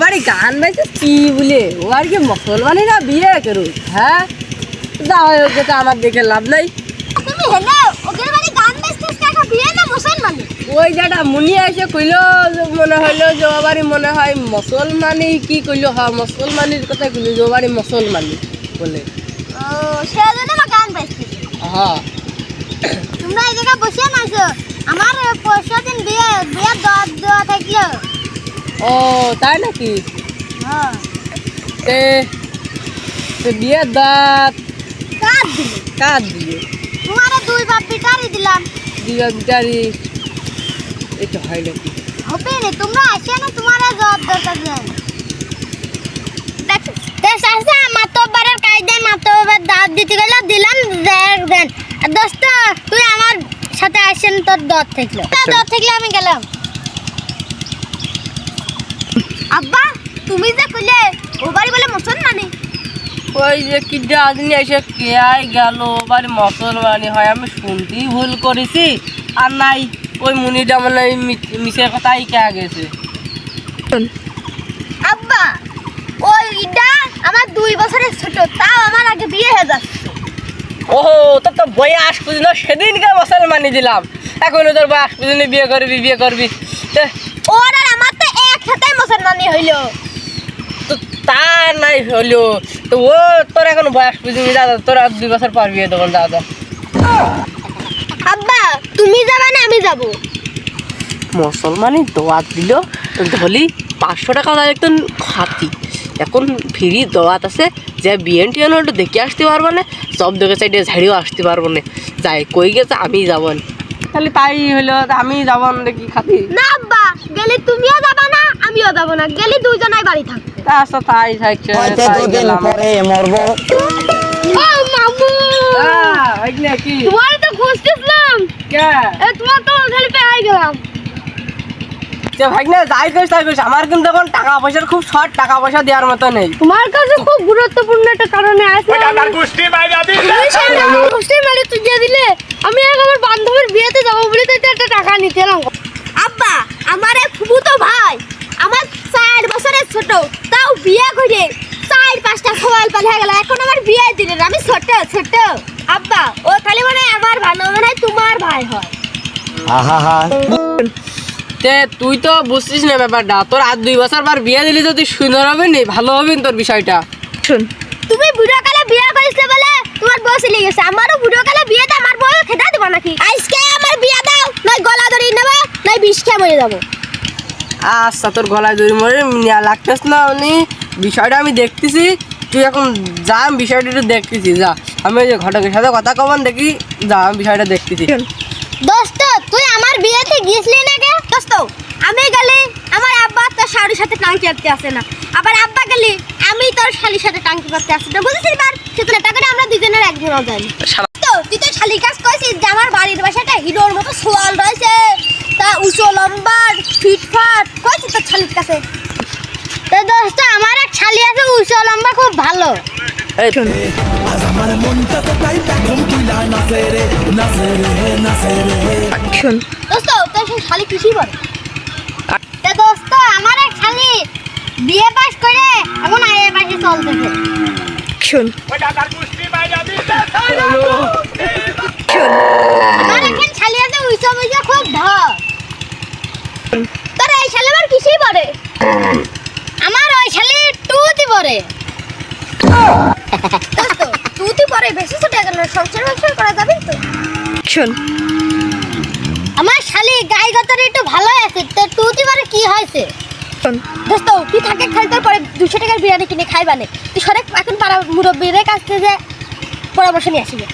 বাড়ি গান বাজছে কি বলে ও আর কি মুসলমানেরা বিয়ে করুক হ্যাঁ যা হয় ওকে তো আমার দেখে লাভ নাই তুমি হেলে ওদের বাড়ি গান বাজছিস কাকা বিয়ে না মুসলমান ওই যেটা মুনি এসে কইলো মনে হইলো যে ও বাড়ি মনে হয় মুসলমানই কি কইলো হ্যাঁ মুসলমানের কথা কইলো যে ও বাড়ি মুসলমানই বলে ও সেজন্য না গান বাজছিস হ্যাঁ তোমরা এই জায়গা বসে নাছো আমার পয়সা দিন বিয়ে বিয়ে দেওয়া থাকলো ও তাই নাকি হ্যাঁ বিয়ের দাঁত কাট দিলে দিলে তোমার দুই বাপ পিটারি দিলাম দিবা বিচারি এটা হয় নাকি হবে না তোমরা আসে না তোমার জব দরকার নেই দেখো তে সাসা মাতবারের কায়দায় মাতবার দাঁত দিতে গেল দিলাম দেন আর দোস্ত তুই আমার সাথে আসেন তোর দর থাকলো দর থাকলে আমি গেলাম আব্বা তুমি যে কইলে ও বাড়ি বলে মুসলমানি ওই যে কিডা আদমি এসে কে আই গেল বাড়ি মুসলমানি হয় আমি শুনতেই ভুল করেছি আর নাই ওই মুনিটা মানে মিশের কথাই কে গেছে আব্বা ওইটা আমার 2 বছরের ছোট তাও আমার আগে বিয়ে হয়ে যাচ্ছে ওহো তোর তো বয়স বুঝলো সেদিনকে মুসলমানি দিলাম এখন তোর বয়স বুঝলি বিয়ে করবি ওর আর আমার তো একসাথে মুসলমানি হইলো তো তা নাই হলো তো ও তোর এখন বয়স বুঝবি দাদা তোর আর 2 বছর পর বিয়ে দেবো দাদা আব্বা তুমি যাবে না আমি যাব মুসলমানি দোয়াত দিল ধলি 500 টাকা একটু খাতি এখন ফ্রি দোয়াত আছে যে বিএন টিএন একটু দেখে আসতে পারবো না সব দেখে সাইডে ঝাড়িও আসতে পারবো না যাই কই গেছে আমি যাবো তাহলে তাই হইলো আমি যাবো দেখি খাতি না আব্বা গেলে তুমিও যাবে না আমিও যাব না গেলে দুজনাই বাড়ি থাকবে আচ্ছা তাই থাকছে তাই গেলাম মরবো ও মামু কি তোমার তো খুঁজতেছিলাম কে তোমার তো খালি পেয়ে গেলাম যে ভাই না যাই করিস তাই করিস আমার কিন্তু এখন টাকা পয়সার খুব শর্ট টাকা পয়সা দেওয়ার মতো নেই তোমার কাছে খুব গুরুত্বপূর্ণ একটা কারণে আছে গোষ্ঠী মারি তুই দিয়ে দিলে আমি একবার বান্ধবীর বিয়েতে যাবো বলে তো একটা টাকা নিতে এলাম আব্বা আমার এক ফুফুতো ভাই আমার 4 বছরের ছোট তাও বিয়ে করে 4-5টা খোয়াল পাল হয়ে গেল এখন আমার বিয়ে দিলেন আমি ছোট আব্বা ও খালি মানে আমার ভালো মনে হয় তোমার ভাই হয় আহা তে তুই তো বুঝছিস না ব্যাপারটা তোর আর 2 বছর পর বিয়ে দিলি তো তুই সুন্দর হবে নি ভালো হবে তোর বিষয়টা শুন তুমি বুড়ো কালে বিয়ে করিসলে বলে তোমার বউ চলে গেছে আমারও বুড়ো কালে বিয়েতে আমার বউ খেতে দেব নাকি আজকে আমার বিয়ে দাও নয় গলা ধরে নেব নয় বিষ খেয়ে মরে যাবো আচ্ছা তোর গলায় দড়ি মরে নেওয়া লাগতেস না উনি বিষয়টা আমি দেখতেছি তুই এখন যা আমি বিষয়টা একটু দেখতেছি যা আমি ওই যে ঘটকের সাথে কথা কমান দেখি যা আমি বিষয়টা দেখতেছি দোস্ত তুই আমার বিয়েতে গিয়েছিলি না কে দোস্ত আমি গেলে আমার আব্বা তোর শাড়ির সাথে টাঙ্কি আনতে আসে না আবার আব্বা গেলে আমি তোর শালির সাথে টাঙ্কি করতে আসি না বুঝেছিস এবার সেটা করে আমরা দুজনের একজনও যাই তো তুই তো শালির কাজ করেছিস যে আমার বাড়ির বাসাটা হিরোর মতো সোয়াল রয়েছে তা উঁচু লম্বা ফিটফাট করেছিস তোর শালির কাছে তো দোস্ত আমার এক শালি আছে উঁচু লম্বা খুব ভালো এই শোন শোন দোস্ত তোর সেই শালি কৃষি বলে তা দোস্ত আমার এক শালি বিয়ে পাস করে এখন আয়ের পাশে চলতেছে শোন আমার এখন শালি আছে উইসা উইসা খুব ধর তোর এই শালি আমার কৃষি বলে আমার ওই শালি টুতি বলে দোস্ত টুতি পরে বেশি ছোট কেন সংসার করা যাবে তো শোন আমার শালি গাই গতরে একটু ভালো আছে তো টুতি পরে কি হয়েছে দোস্ত তুই থাকে খাইতে পরে 200 টাকার বিরিয়ানি কিনে খাইবানে তুই সরে এখন পাড়া মুরব্বীদের কাছ থেকে পরামর্শ নিয়ে আসিবে